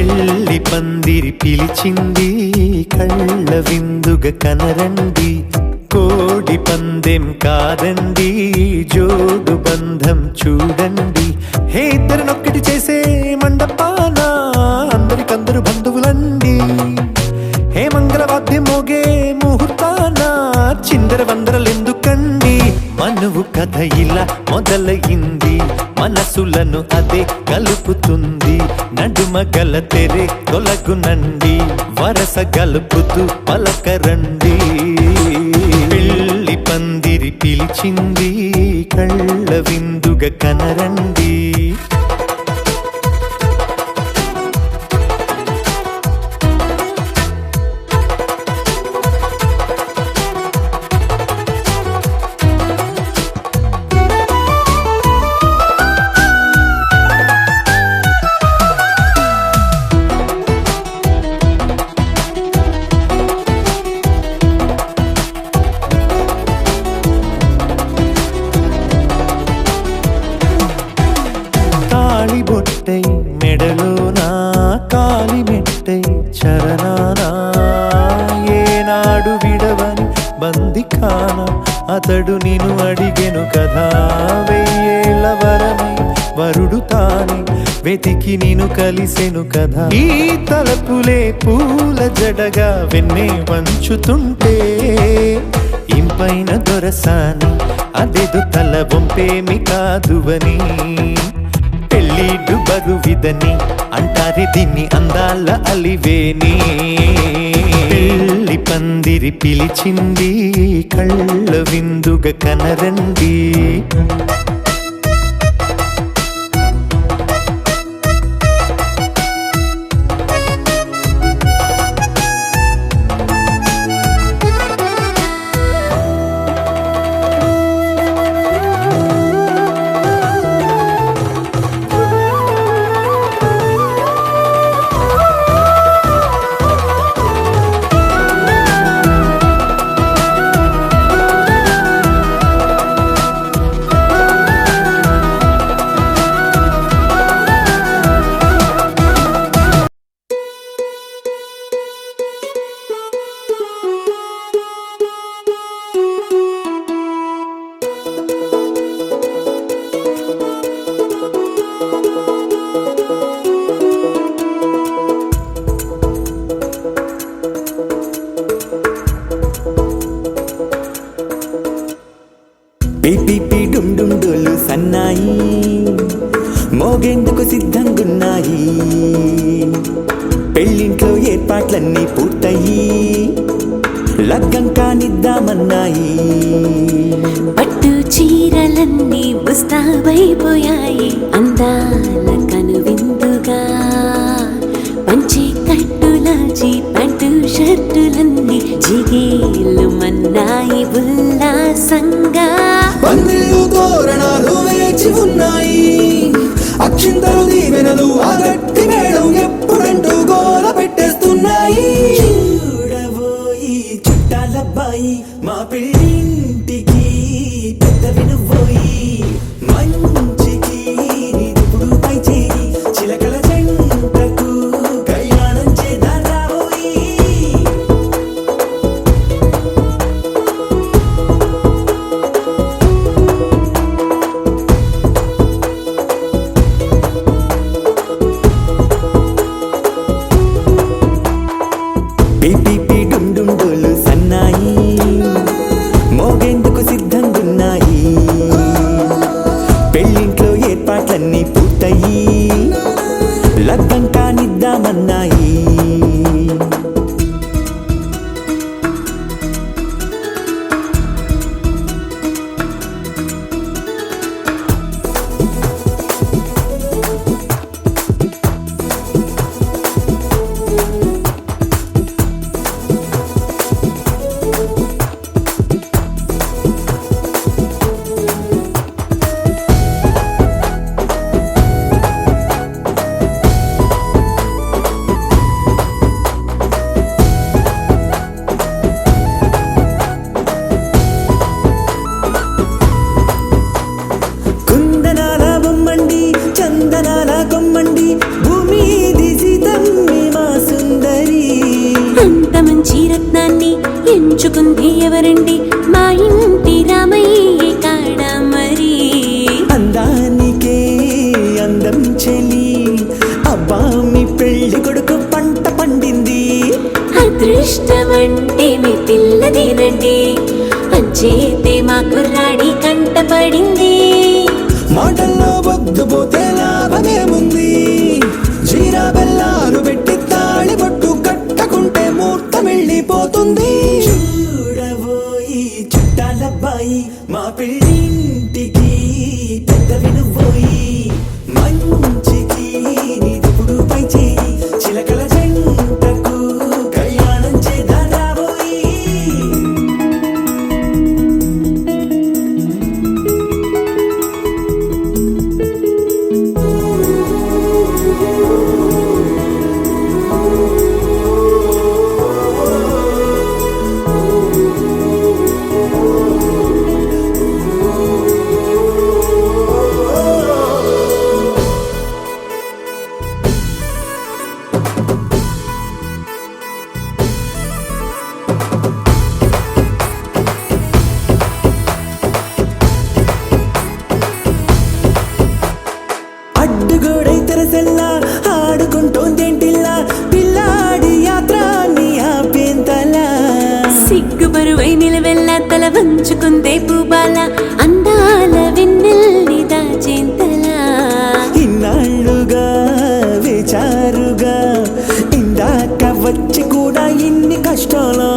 పెళ్లి పందిరి పిలిచింది కళ్ళ విందుగ కనరండి కోడి పందెం కాదండి జోడు బంధం చూడండి హే ఇద్దరినొక్కటి చేసే మండపాన అందరికందరు బంధువులండి హే మంగళవాద్యం మోగే ముహూర్తాన చిందర వందరలెందుకండి మనువు కథ ఇలా మొదలయింది మనసులను అదే కలుపుతుంది నడుమ గల తెరే తొలగునండి వరస గలుపుతూ పలకరండి పెళ్లి పందిరి పిలిచింది కళ్ళ విందుగ కనరండి బొట్టై మెడలోనా కాలి మెట్టై చరణానా ఏనాడు విడవని బందిఖాన అతడు నిన్ను అడిగెను కదా వెయ్యేళ్ళ వరమై వరుడు తానే వెతికి నిన్ను కలిసెను కదా ఈ తలపులే పూల జడగా వెన్నే వంచుతుంటే ఇంపైన దొరసాని అదేదో తల బొంపేమి కాదువని పెళ్ళిడు బరువిదని అంటారే దీన్ని అందాల అలివేని పెళ్లి పందిరి పిలిచింది కళ్ళ విందుగ కనరండి పిపి డుమ్ డుమ్ డోలు సన్నాయి మోగేందుకు సిద్ధంగున్నాయి పెళ్ళింట్లో ఏర్పాట్లన్నీ పూర్తయి లగ్గం కానిద్దామన్నాయి పట్టు చీరలన్నీ ముస్తాబైపోయాయి అందాల కనువిందుగా పంచి కట్టులాచి ప్యాంటు షర్టులన్నీ జిగేలు మన్నాయి ఉల్లాసంగా పందిళ్ళు తోరణాలు వేచి ఉన్నాయి అక్షింతలు దీవెనలు ఆ గట్టి మేడం ఎప్పుడంటూ గోల పెట్టేస్తున్నాయి చూడబోయి చుట్టాలబ్బాయి మా పెళ్ళింటికి పెద్ద వినుబోయి మంచికి నిప్పుడు పై చేయి చిలకల జంటకు కళ్యాణం చేద్దాం రాబోయి పిపి డుమ్ డుమ్ డోలు సన్నాయి రత్నాన్ని ఎంచుకుంది ఎవరండి? మా ఇంటి రామయ్య కాడ మరి. అందానికే అందం చెలి, అబ్బా మీ పెళ్లి కొడుకు పంట పండింది. అదృష్టం అంటే మీ పిల్లదేనండి, అంచేతే మా కుర్రాడి కంట పడింది. మాటల్లో వద్దుపోతే లాభమేముంది? జీరా బెల్లాలు పెట్టి తాళి బొట్టు కట్టకుంటే ముహూర్తం వెళ్ళిపోతుంది. చూడబోయి చుట్టాలబ్బాయి, మా పెళ్ళింటికి పెద్ద వినుబోయి. మంచికి నీదిప్పుడు పై చేయి, చిలకల జంటకు కళ్యాణం చేద్దాం రాబోయి. అడ్డుగోడై తెరసెల్లా ఆడుకుంటోందేంటిల్లా, పిల్లాడి యాత్ర నీ ఆపేంతలా. సిగ్గుబరువై నిలవెల్లా తల వంచుకుందే పూబాల, అందాల వెన్నెల్ని దాచేంతలా. ఇన్నాళ్ళుగా వేచారుగా, ఇందాక వచ్చి కూడా ఇన్ని కష్టాలా.